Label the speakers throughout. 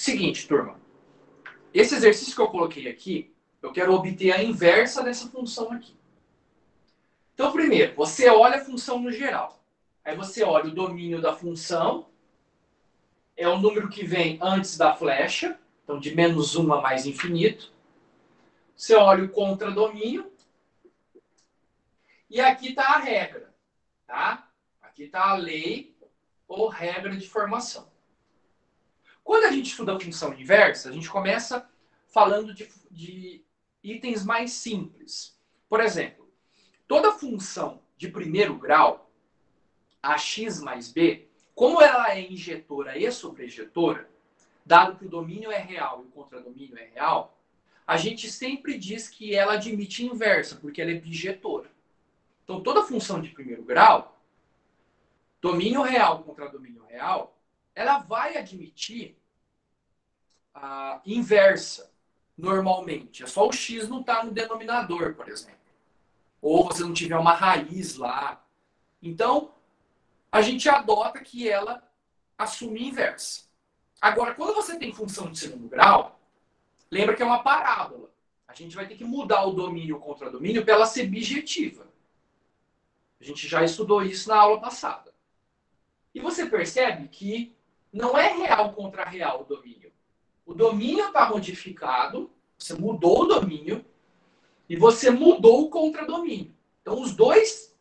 Speaker 1: Seguinte, turma. Esse exercício que eu coloquei aqui, eu quero obter a inversa dessa função aqui. Então, primeiro, você olha a função no geral. Aí você olha o domínio da função. É o número que vem antes da flecha. Então, de -1 a mais infinito. Você olha o contradomínio. E aqui está a regra. Tá? Aqui está a lei ou regra de formação. Quando a gente estuda a função inversa, a gente começa falando de itens mais simples. Por exemplo, toda função de primeiro grau, ax mais b, como ela é injetora e sobrejetora, dado que o domínio é real e o contradomínio é real, a gente sempre diz que ela admite inversa, porque ela é bijetora. Então, toda função de primeiro grau, domínio real contra domínio real, ela vai admitir a inversa, normalmente. É só o x não estar no denominador, por exemplo. Ou você não tiver uma raiz lá. Então, a gente adota que ela assume inversa. Agora, quando você tem função de segundo grau, lembra que é uma parábola. A gente vai ter que mudar o domínio contra domínio para ela ser bijetiva. A gente já estudou isso na aula passada. E você percebe que não é real contra real o domínio. O domínio está modificado, você mudou o domínio e você mudou o contradomínio. Então, os dois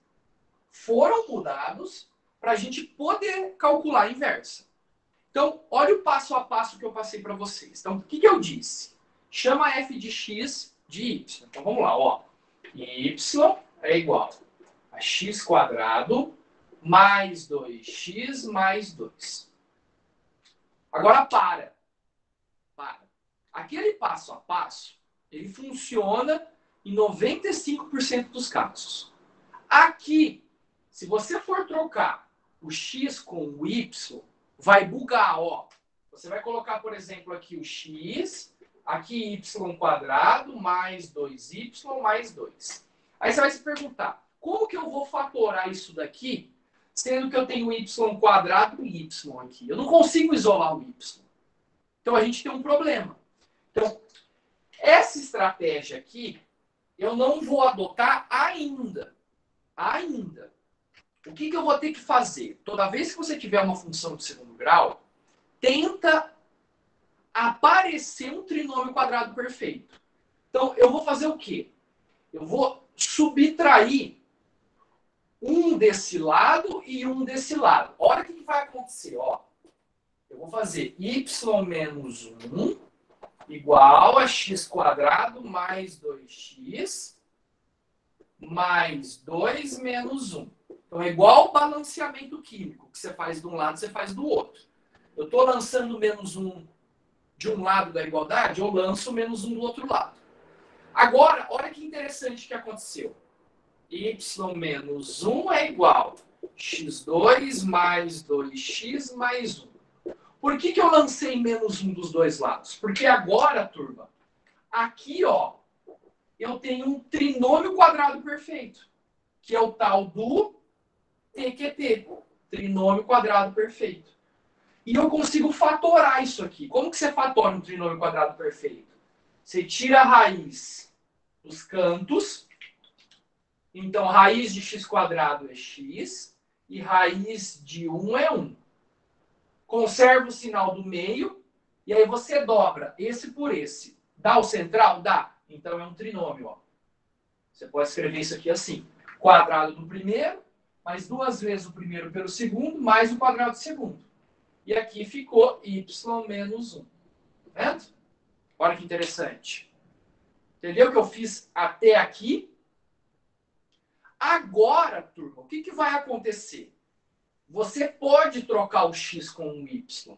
Speaker 1: foram mudados para a gente poder calcular a inversa. Então, olha o passo a passo que eu passei para vocês. Então, o que eu disse? Chama f de x de y. Então, vamos lá. Ó. Y é igual a x² mais 2x mais 2. Agora, para. Aquele passo a passo, ele funciona em 95% dos casos. Aqui, se você for trocar o x com o y, vai bugar, ó. Você vai colocar, por exemplo, aqui o x, aqui y² mais 2y mais 2. Aí você vai se perguntar, como que eu vou fatorar isso daqui, sendo que eu tenho y² e y aqui? Eu não consigo isolar o y. Então a gente tem um problema. Então, essa estratégia aqui, eu não vou adotar ainda. Ainda. O que eu vou ter que fazer? Toda vez que você tiver uma função de segundo grau, tenta aparecer um trinômio quadrado perfeito. Então, eu vou fazer o quê? Eu vou subtrair um desse lado e um desse lado. Olha o que vai acontecer. Ó. Eu vou fazer y menos 1 igual a x² mais 2x mais 2 menos 1. Então, é igual ao balanceamento químico, que você faz de um lado, você faz do outro. Eu estou lançando menos 1 de um lado da igualdade, eu lanço menos 1 do outro lado. Agora, olha que interessante que aconteceu. Y menos 1 é igual a x2 mais 2x mais 1. Por que eu lancei menos 1 dos dois lados? Porque agora, turma, aqui, ó, eu tenho um trinômio quadrado perfeito, que é o tal do TQT, trinômio quadrado perfeito. E eu consigo fatorar isso aqui. Como que você fatora um trinômio quadrado perfeito? Você tira a raiz dos cantos. Então, raiz de x² é x e raiz de 1 é 1. Conserva o sinal do meio e aí você dobra esse por esse. Dá o central? Dá. Então, é um trinômio. Ó. Você pode escrever isso aqui assim. Quadrado do primeiro, mais 2 vezes o primeiro pelo segundo, mais o quadrado do segundo. E aqui ficou y menos 1. Tá vendo? Olha que interessante. Entendeu o que eu fiz até aqui? Agora, turma, o que vai acontecer? Você pode trocar o x com o y.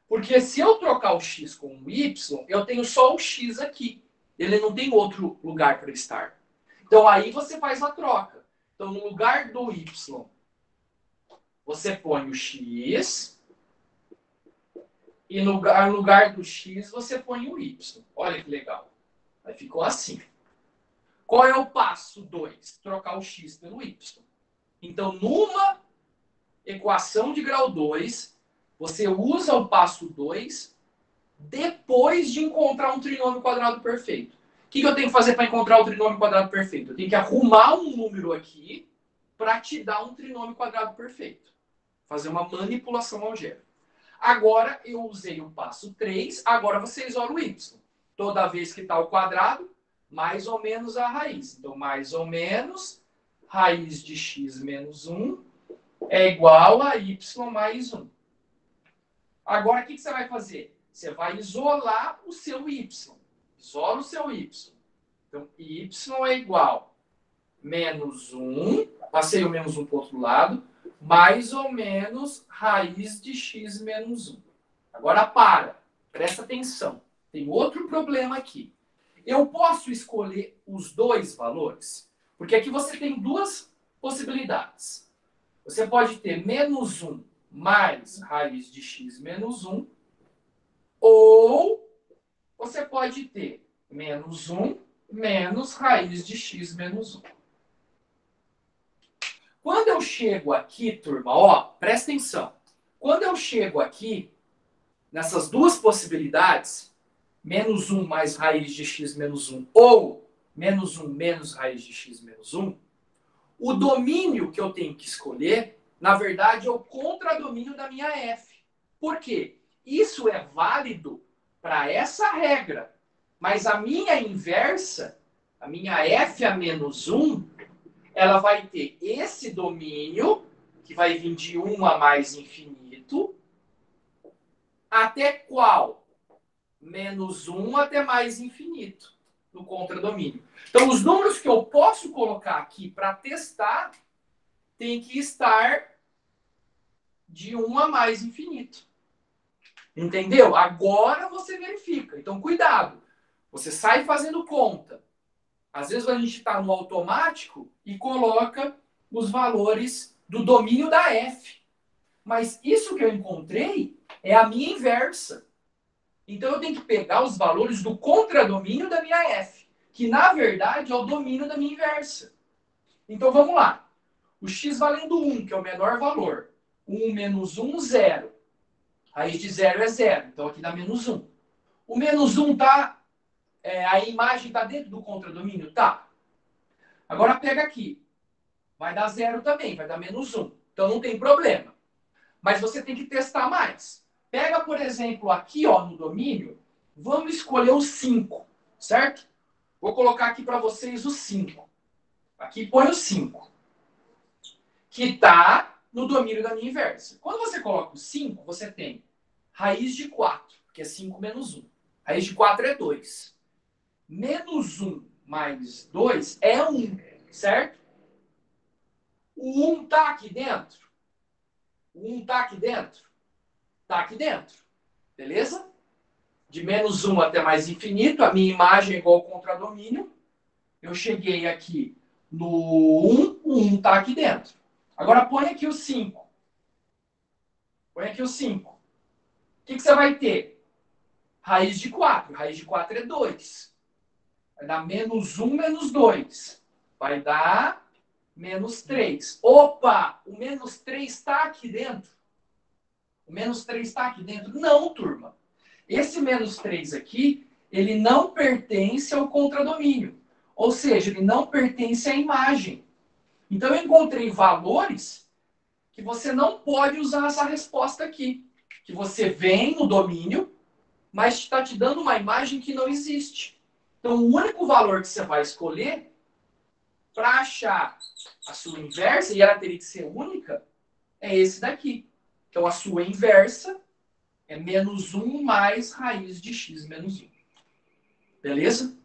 Speaker 1: Porque se eu trocar o x com o y, eu tenho só o x aqui. Ele não tem outro lugar para estar. Então, aí você faz a troca. Então, no lugar do y, você põe o x. E no lugar do x, você põe o y. Olha que legal. Aí ficou assim. Qual é o passo 2? Trocar o x pelo y. Então, numa equação de grau 2, Você usa o passo 2 depois de encontrar um trinômio quadrado perfeito. O que eu tenho que fazer para encontrar o trinômio quadrado perfeito? Eu tenho que arrumar um número aqui para te dar um trinômio quadrado perfeito. Fazer uma manipulação algébrica. Agora eu usei o passo 3, agora você isola o y. Toda vez que está ao quadrado, mais ou menos a raiz. Então, mais ou menos raiz de x menos 1 é igual a y mais 1. Agora, o que você vai fazer? Você vai isolar o seu y. Isola o seu y. Então, y é igual a menos 1, passei o menos 1 para o outro lado, mais ou menos raiz de x menos 1. Agora, presta atenção. Tem outro problema aqui. Eu posso escolher os dois valores? Porque aqui você tem duas possibilidades. Você pode ter menos 1 mais raiz de x menos 1, ou você pode ter menos 1 menos raiz de x menos 1. Quando eu chego aqui, turma, ó, presta atenção. Quando eu chego aqui, nessas duas possibilidades, menos 1 mais raiz de x menos 1 ou menos 1 menos raiz de x menos 1, o domínio que eu tenho que escolher, na verdade, é o contradomínio da minha f. Por quê? Isso é válido para essa regra, mas a minha inversa, a minha f a menos 1, ela vai ter esse domínio, que vai vir de 1 a mais infinito, até qual? Menos 1 até mais infinito, no contradomínio. Então, os números que eu posso colocar aqui para testar tem que estar de 1 a mais infinito. Entendeu? Agora você verifica. Então, cuidado. Você sai fazendo conta. Às vezes a gente está no automático e coloca os valores do domínio da f. Mas isso que eu encontrei é a minha inversa. Então eu tenho que pegar os valores do contradomínio da minha f, que na verdade é o domínio da minha inversa. Então vamos lá. O x valendo 1, que é o menor valor. 1 menos 1, 0. Raiz de 0 é 0. Então aqui dá menos 1. O menos 1 tá... a imagem está dentro do contradomínio? Tá. Agora pega aqui. Vai dar 0 também, vai dar menos 1. Então não tem problema. Mas você tem que testar mais. Pega, por exemplo, aqui ó, no domínio, vamos escolher o 5, certo? Vou colocar aqui para vocês o 5. Aqui põe o 5, que está no domínio da minha inversa. Quando você coloca o 5, você tem raiz de 4, que é 5 menos 1. Raiz de 4 é 2. Menos 1 mais 2 é 1, certo? O 1 está aqui dentro? O 1 está aqui dentro? Está aqui dentro. Beleza? De menos 1 até mais infinito, a minha imagem é igual ao contradomínio. Eu cheguei aqui no 1, o 1 está aqui dentro. Agora põe aqui o 5. Põe aqui o 5. O que você vai ter? Raiz de 4. Raiz de 4 é 2. Vai dar menos 1 menos 2. Vai dar menos 3. Opa! O menos 3 está aqui dentro. O menos 3 está aqui dentro? Não, turma. Esse menos 3 aqui, ele não pertence ao contradomínio. Ou seja, ele não pertence à imagem. Então, eu encontrei valores que você não pode usar essa resposta aqui. Que você vem no domínio, mas está te dando uma imagem que não existe. Então, o único valor que você vai escolher para achar a sua inversa, e ela teria que ser única, é esse daqui. Então, a sua inversa é menos 1 mais raiz de x menos 1. Beleza?